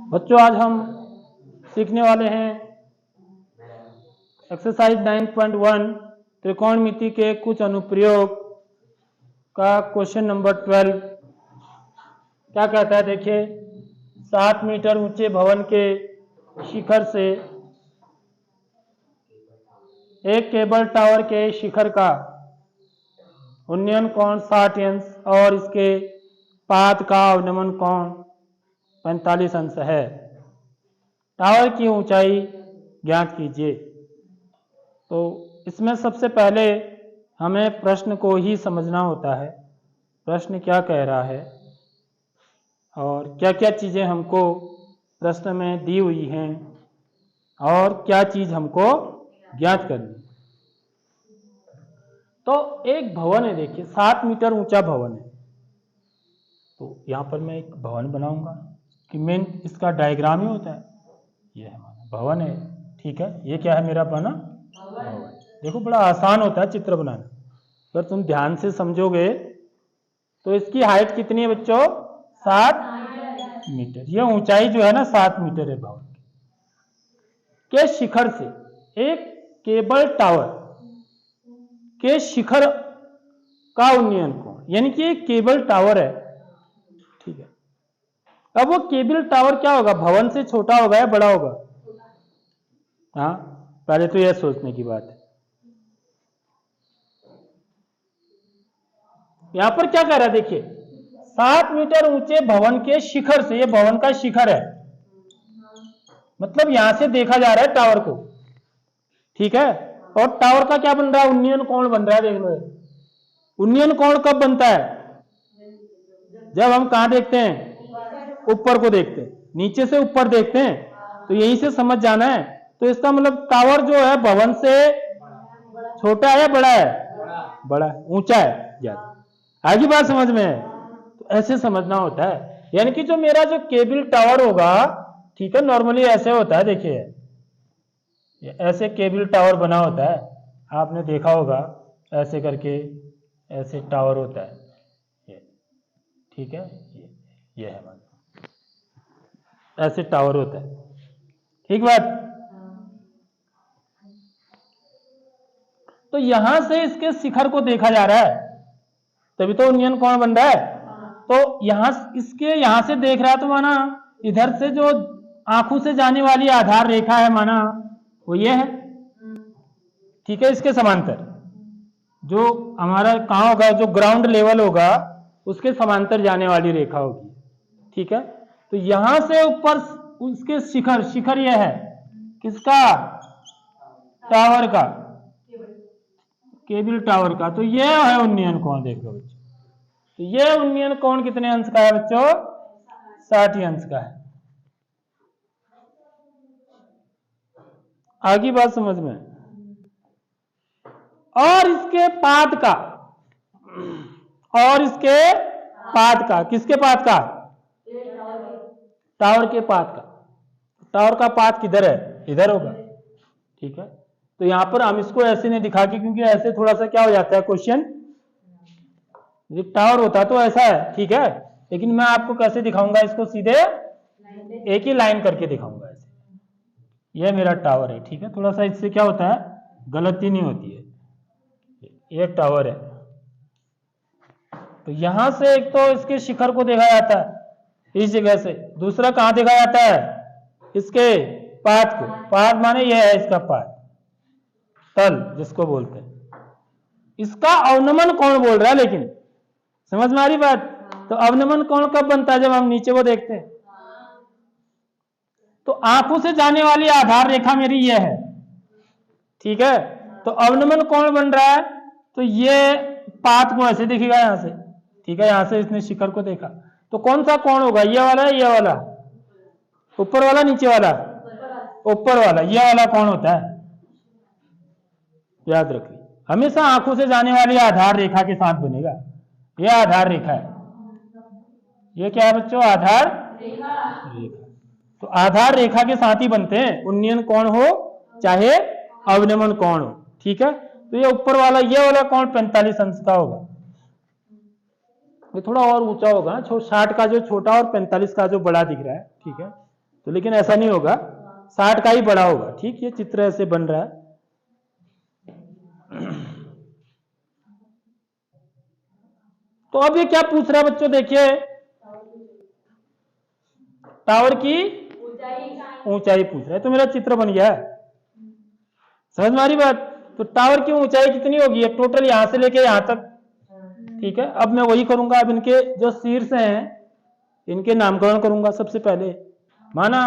बच्चों आज हम सीखने वाले हैं एक्सरसाइज 9.1 त्रिकोणमिति के कुछ अनुप्रयोग का क्वेश्चन नंबर 12। क्या कहता है देखिए, 7 मीटर ऊंचे भवन के शिखर से एक केबल टावर के शिखर का उन्नयन कोण 60 अंश और इसके पाद का अवनमन कोण 45 अंश है। टावर की ऊंचाई ज्ञात कीजिए। तो इसमें सबसे पहले हमें प्रश्न को ही समझना होता है, प्रश्न क्या कह रहा है और क्या क्या चीजें हमको प्रश्न में दी हुई हैं और क्या चीज हमको ज्ञात करनी। तो एक भवन है, देखिए 7 मीटर ऊंचा भवन है। तो यहां पर मैं एक भवन बनाऊंगा कि मेन इसका डायग्राम ही होता है। ये हमारा भवन है, ठीक है। ये क्या है मेरा बना भवन। देखो बड़ा आसान होता है चित्र बनाना, अगर तुम ध्यान से समझोगे। तो इसकी हाइट कितनी है बच्चों? 7 मीटर। ये ऊंचाई जो है ना 7 मीटर है भवन के शिखर से एक केबल टावर के शिखर का उन्नयन कोण, यानी कि एक केबल टावर है, ठीक है। अब वो केबल टावर क्या होगा? भवन से छोटा होगा या बड़ा होगा? हाँ, पहले तो यह सोचने की बात है। यहां पर क्या कह रहा है देखिए, 7 मीटर ऊंचे भवन के शिखर से, ये भवन का शिखर है, मतलब यहां से देखा जा रहा है टावर को, ठीक है। और टावर का क्या बन रहा है? उन्नयन कोण बन रहा है। देख लो, उन्नयन कोण कब बनता है? जब हम कहां देखते हैं? ऊपर को देखते हैं। नीचे से ऊपर देखते हैं, तो यहीं से समझ जाना है। तो इसका मतलब टावर जो है भवन से छोटा है या बड़ा है? बड़ा है, ऊंचा है ज्यादा। आगे बात समझ में है? तो ऐसे समझना होता है, यानी कि जो मेरा जो केबल टावर होगा, ठीक है, नॉर्मली ऐसे होता है। देखिए ऐसे केबल टावर बना होता है, आपने देखा होगा, ऐसे करके ऐसे टावर होता है ये, ठीक है। ये है हमारा, ऐसे टावर होता है, ठीक बात। तो यहां से इसके शिखर को देखा जा रहा है, तभी तो उन्नयन कोण बन रहा है। तो यहां इसके यहां से देख रहा है, तो माना इधर से जो आंखों से जाने वाली आधार रेखा है, माना वो ये है, ठीक है। इसके समांतर जो हमारा कहां होगा, जो ग्राउंड लेवल होगा उसके समांतर जाने वाली रेखा होगी, ठीक है। तो यहां से ऊपर उसके शिखर, शिखर यह है किसका? टावर का, केबल टावर का। तो यह है उन्नयन कोण। देखो बच्चों, तो यह उन्नयन कोण कितने अंश का है बच्चों? 60 अंश का है। आगे बात समझ में। और इसके पाद का, और इसके पाद का, किसके पाद का? टावर के पाद का। टावर का पाद किधर है? इधर होगा, ठीक है। तो यहां पर हम इसको ऐसे नहीं दिखा के, क्योंकि ऐसे थोड़ा सा क्या हो जाता है क्वेश्चन, टावर होता तो ऐसा है, ठीक है। लेकिन मैं आपको कैसे दिखाऊंगा इसको? सीधे एक ही लाइन करके दिखाऊंगा ऐसे। यह मेरा टावर है, ठीक है। थोड़ा सा इससे क्या होता है, गलती नहीं होती है। ये टावर है, तो यहां से एक तो इसके शिखर को देखा जाता है इस जगह से, दूसरा कहां देखा जाता है? इसके पाद को। पाद माने यह है इसका पाद, तल जिसको बोलते हैं। इसका अवनमन कोण बोल रहा है, लेकिन समझ में आ रही बात? तो अवनमन कोण कब बनता है? जब हम नीचे को देखते हैं। तो आंखों से जाने वाली आधार रेखा मेरी यह है, ठीक है। तो अवनमन कोण बन रहा है, तो ये पाद को ऐसे दिखेगा यहां से, ठीक है। यहां से इसने शिखर को देखा, तो कौन सा कोण होगा? ये वाला, ये वाला, ऊपर वाला, नीचे वाला? ऊपर वाला। ये वाला कौन होता है? याद रखिए, हमेशा आंखों से जाने वाली आधार रेखा के साथ बनेगा। यह आधार रेखा है। ये क्या है बच्चों? आधार रेखा। तो आधार रेखा के साथ ही बनते हैं, उन्नयन कोण हो चाहे अवनमन कोण हो, ठीक है। तो ये ऊपर वाला, ये वाला कोण 45 अंश का होगा। ये थोड़ा और ऊंचा होगा ना, 60 का जो छोटा और 45 का जो बड़ा दिख रहा है, ठीक है। तो लेकिन ऐसा नहीं होगा, 60 का ही बड़ा होगा, ठीक। ये चित्र ऐसे बन रहा है। तो अब ये क्या पूछ रहा है बच्चों, देखिए, टावर की ऊंचाई पूछ रहा है। तो मेरा चित्र बन गया है, समझ में आ रही बात। तो टावर की ऊंचाई कितनी होगी, अब टोटल यहां से लेके यहां तक, ठीक है। अब मैं वही करूंगा, अब इनके जो शीर्ष हैं इनके नामकरण करूंगा। सबसे पहले माना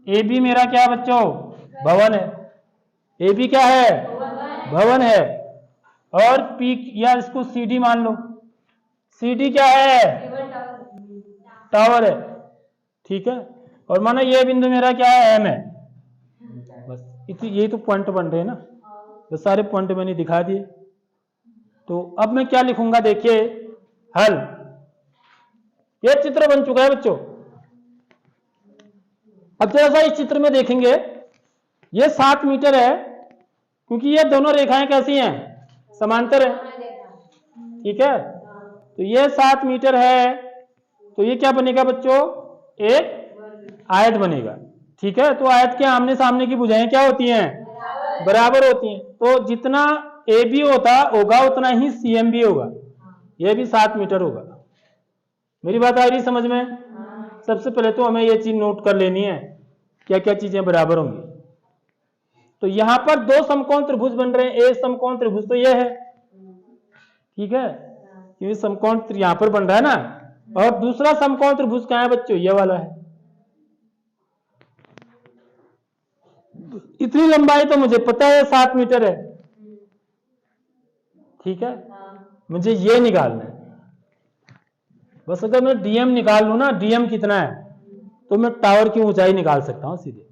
ए बी मेरा क्या है बच्चों, भवन है। ए बी क्या है, भवन है। और पी, या इसको सी डी मान लो, सी डी क्या है, टावर है, ठीक है। और माना ये बिंदु मेरा क्या है, एम है। बस यही तो पॉइंट बन रहे हैं ना, तो सारे पॉइंट मैंने दिखा दिए। तो अब मैं क्या लिखूंगा, देखिए, हल। ये चित्र बन चुका है बच्चों। अब जरा सा इस चित्र में देखेंगे, ये 7 मीटर है, क्योंकि ये दोनों रेखाएं कैसी हैं, समांतर है, ठीक है। तो ये 7 मीटर है, तो ये क्या बनेगा बच्चों, एक आयत बनेगा, ठीक है। तो आयत के आमने सामने की भुजाएं क्या होती हैं, बराबर होती हैं। तो जितना ए बी होगा उतना ही सी एम भी होगा, यह भी 7 मीटर होगा। मेरी बात आ रही समझ में। सबसे पहले तो हमें यह चीज नोट कर लेनी है, क्या क्या चीजें बराबर होंगी। तो यहां पर 2 समकोण त्रिभुज बन रहे हैं। एक समकोण त्रिभुज तो यह है, ठीक है, क्योंकि समकोण यहां पर बन रहा है ना। और दूसरा समकोण त्रिभुज कहां है बच्चों, यह वाला है। इतनी लंबाई तो मुझे पता है 7 मीटर है, ठीक है। मुझे ये निकालना है बस। अगर मैं डीएम निकाल लू ना, डीएम कितना है, तो मैं टावर की ऊंचाई निकाल सकता हूं सीधे।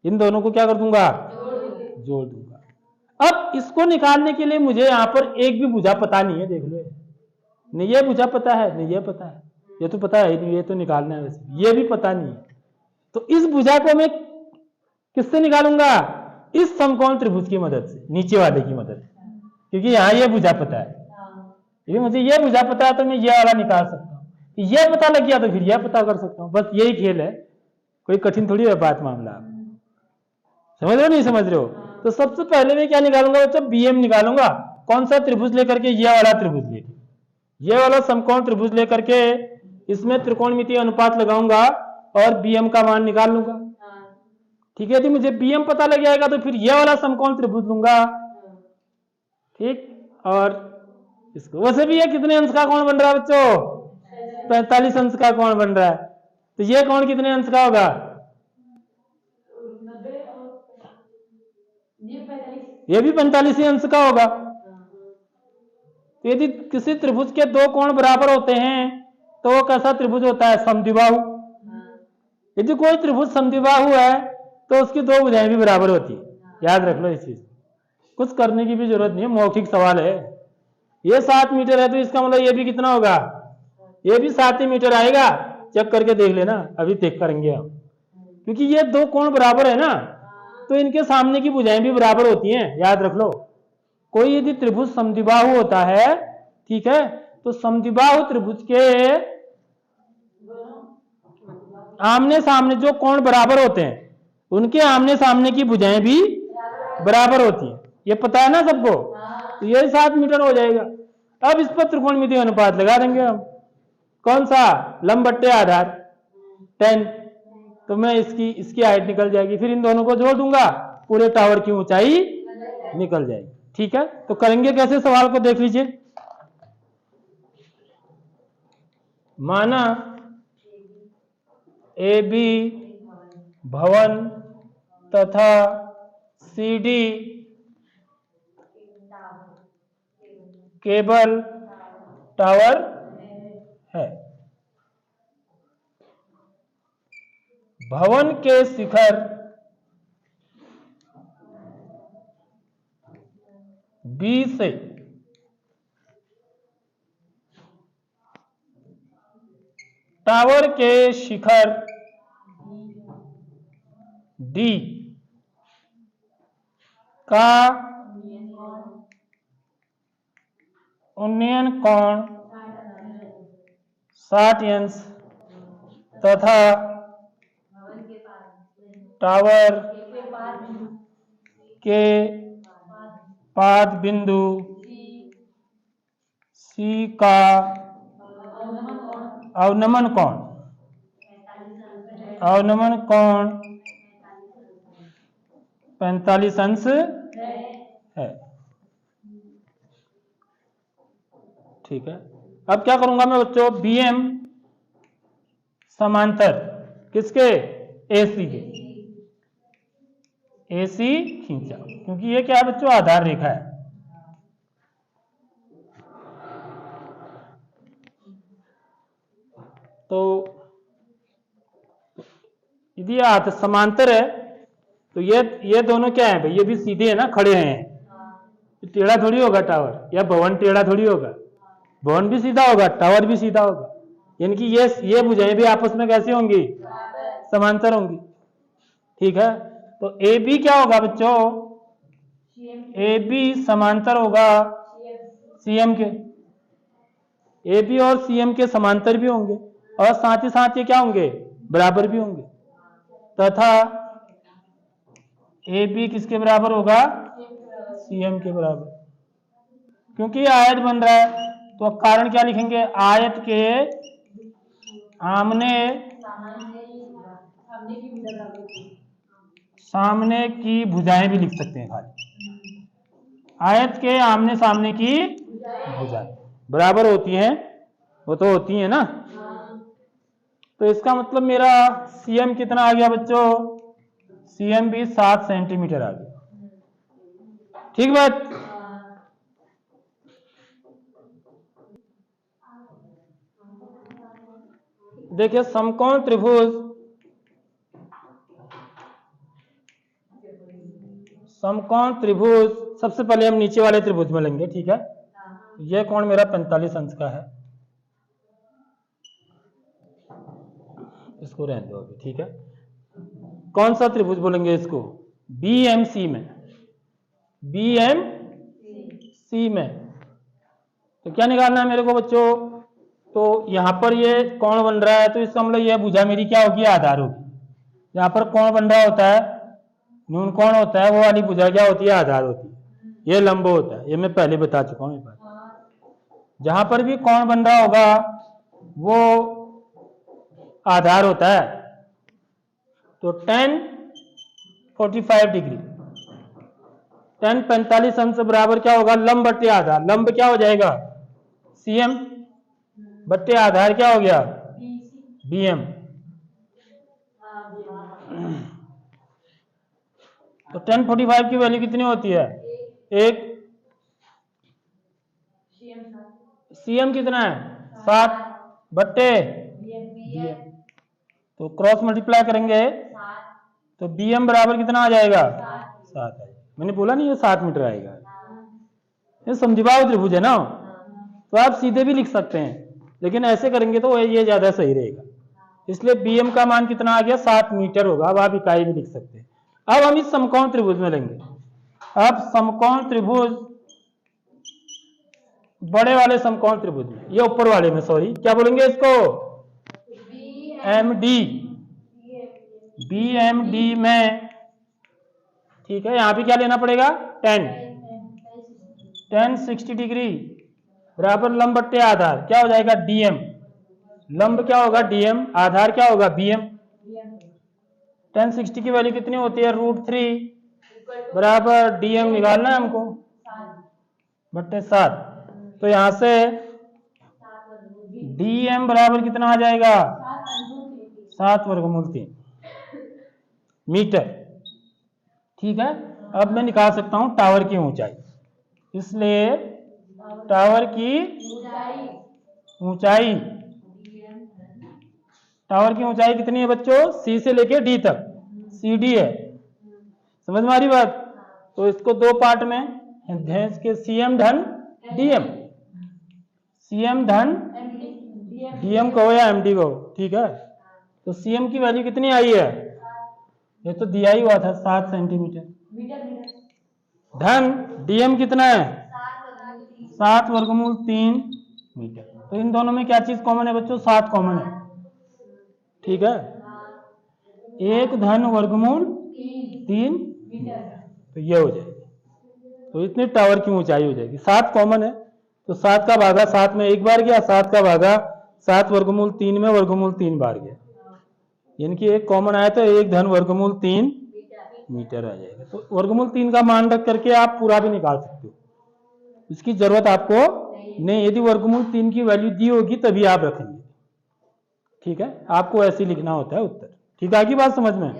इन दोनों को क्या कर दूंगा, जोड़ दूंगा। अब इसको निकालने के लिए मुझे यहां पर एक भी भुजा पता नहीं है, देख लो। नहीं ये भुजा पता है, नहीं ये पता है, ये तो पता है नहीं, ये तो निकालना है वैसे, ये भी पता नहीं है। तो इस भुजा को मैं किससे निकालूंगा, इस समकोण त्रिभुज की मदद से, नीचे वाले की मदद से, क्योंकि यहां ये भुजा पता है। ये मुझे ये भुजा पता है, तो मैं ये वाला निकाल सकता हूं। ये पता लग गया तो फिर यह पता कर सकता हूं। बस यही खेल है, कोई कठिन थोड़ी है बात, मामला। समझ रहे हो नहीं समझ रहे हो। तो सबसे पहले मैं क्या निकालूंगा बच्चों, बीएम निकालूंगा। कौन सा त्रिभुज लेकर के, ये वाला त्रिभुज लेकर, ये वाला समकोण त्रिभुज लेकर के इसमें त्रिकोणमितीय अनुपात लगाऊंगा और बीएम का मान निकाल लूंगा, ठीक है। यदि मुझे बीएम पता लग जाएगा तो फिर ये वाला समकोण त्रिभुज लूंगा, ठीक। और इसको वैसे भी ये कितने अंश का कोण बन रहा है बच्चों, 45 अंश का कोण बन रहा है। तो ये कोण कितने अंश का होगा, ये भी 45 ही अंश का होगा। तो यदि किसी त्रिभुज के 2 कोण बराबर होते हैं तो वो कैसा त्रिभुज होता है, समद्विबाहु। यदि कोई त्रिभुज समद्विबाहु है तो उसकी 2 भुजाएं भी बराबर होती है, याद रख लो इस चीज। कुछ करने की भी जरूरत नहीं है, मौखिक सवाल है। ये 7 मीटर है तो इसका मतलब ये भी कितना होगा, ये भी 7 ही मीटर आएगा। चेक करके देख लेना, अभी चेक करेंगे हम, क्योंकि ये 2 कोण बराबर है ना, तो इनके सामने की भुजाएं भी बराबर होती हैं, याद रख लो। कोई यदि त्रिभुज समद्विबाहु होता है, ठीक है, तो समद्विबाहु त्रिभुज के आमने सामने जो कोण बराबर होते हैं उनके आमने सामने की भुजाएं भी बराबर होती है, ये पता है ना सबको। तो ये 7 मीटर हो जाएगा। अब इस पर त्रिकोणमितीय अनुपात लगा देंगे हम। कौन सा, लंब बट्टे आधार 10। तो मैं इसकी हाइट निकल जाएगी, फिर इन दोनों को जोड़ दूंगा, पूरे टावर की ऊंचाई निकल जाएगी, ठीक है। तो करेंगे कैसे, सवाल को देख लीजिए। माना ए बी भवन तथा सी डी केबल टावर है। भवन के शिखर बी से टावर के शिखर डी का उन्नयन कोण 60 अंश तथा टावर के पाद बिंदु C का अवनमन कोण 45 अंश है। ठीक है, अब क्या करूंगा मैं बच्चों, BM समांतर किसके, AC के, AC खींचा, क्योंकि ये क्या है बच्चों, आधार रेखा है। तो यदि ये समांतर है तो ये दोनों क्या है भाई, ये भी सीधे है ना, खड़े हैं। टेढ़ा थोड़ी होगा टावर, या भवन टेढ़ा थोड़ी होगा, भवन भी सीधा होगा, टावर भी सीधा होगा। यानी कि ये भुजाएं भी आपस में कैसी होंगी, समांतर होंगी। ठीक है, तो AB क्या होगा बच्चों, AB समांतर होगा CM के, AB और CM के समांतर भी होंगे, और साथ ही साथ ये क्या होंगे, बराबर भी होंगे। तथा AB किसके बराबर होगा, CM के बराबर, क्योंकि ये आयत बन रहा है। तो कारण क्या लिखेंगे, आयत के आमने सामने की भुजाएं भी लिख सकते हैं खाली, आयत के आमने सामने की भुजाएं बराबर होती हैं, वो तो होती है ना। तो इसका मतलब मेरा CM कितना आ गया बच्चों, CM भी 7 सेंटीमीटर आ गया। ठीक बात। देखिए समकोण त्रिभुज, समकोण त्रिभुज सबसे पहले हम नीचे वाले त्रिभुज में लेंगे। ठीक है, यह कोण मेरा 45 अंश का है, इसको रहने दो अभी। ठीक है, कौन सा त्रिभुज बोलेंगे इसको, BMC में, BMC में। तो क्या निकालना है मेरे को बच्चों, तो यहां पर ये कोण बन रहा है, तो इसका मतलब यह भुजा मेरी क्या होगी, आधार होगी। यहां पर कोण बन रहा होता है, न्यून कोण होता है, वो वाली भुजा क्या होती है, आधार होती है। ये लंब होता है, ये मैं पहले बता चुका हूं। जहां पर भी कोण बन रहा होगा वो आधार होता है। तो tan 45 डिग्री, tan 45 अंश बराबर क्या होगा, लंब बट्टे आधार। लंब क्या हो जाएगा, CM, बट्टे आधार क्या हो गया, BM। तो tan 45 की वैल्यू कितनी होती है, 1। CM कितना है, 7 बट्टे BM। तो क्रॉस मल्टीप्लाई करेंगे तो BM बराबर कितना आ जाएगा, 7 आएगा। मैंने बोला नहीं ये 7 मीटर आएगा, ये समद्विबाहु त्रिभुज है ना। तो आप सीधे भी लिख सकते हैं, लेकिन ऐसे करेंगे तो ये ज्यादा सही रहेगा। इसलिए BM का मान कितना आ गया, 7 मीटर होगा। अब आप इकाई भी लिख सकते हैं। अब हम इस समकोण त्रिभुज में लेंगे। अब समकोण त्रिभुज, बड़े वाले समकोण त्रिभुज में, ये ऊपर वाले में, सॉरी क्या बोलेंगे इसको, BMD में। ठीक है, यहां भी क्या लेना पड़ेगा, tan 60 डिग्री बराबर लंब बट्टे आधार क्या हो जाएगा, DM। लंब क्या होगा, DM, आधार क्या होगा, BM। tan 60 की वैल्यू कितनी होती है, √3 बराबर DM निकालना है हमको, बट्टे 7। तो यहां से DM बराबर कितना आ जाएगा, 7 वर्गमूल 3 मीटर। ठीक है, अब मैं निकाल सकता हूं टावर की ऊंचाई। इसलिए टावर की ऊंचाई, टावर की ऊंचाई कितनी है बच्चों, C से लेके D तक, CD है। समझ में आ रही बात। तो इसको दो पार्ट में, इसके CM धन DM, CM धन DM कहो या MD कहो। ठीक है, तो CM की वैल्यू कितनी आई है, ये तो दिया ही हुआ था, 7 सेंटीमीटर। धन DM कितना है, 7 वर्गमूल 3 मीटर। तो इन दोनों में क्या चीज कॉमन है बच्चों? 7 कॉमन है। ठीक है, 1 धन वर्गमूल 3 तो ये हो जाएगी। तो इतनी टावर की ऊंचाई हो जाएगी। 7 कॉमन है तो 7 का भागा 7 में एक बार गया, 7 का भागा 7 वर्गमूल 3 में वर्गमूल 3 बार गया, यानी कि एक कॉमन आया तो 1 धन वर्गमूल 3 मीटर आ जाएगा। तो वर्गमूल 3 का मान रख करके आप पूरा भी निकाल सकते हो, इसकी जरूरत आपको नहीं। यदि वर्गमूल 3 की वैल्यू दी होगी तभी आप रखेंगे। ठीक है, आपको ऐसे लिखना होता है उत्तर। ठीक है, आगे बात समझ में?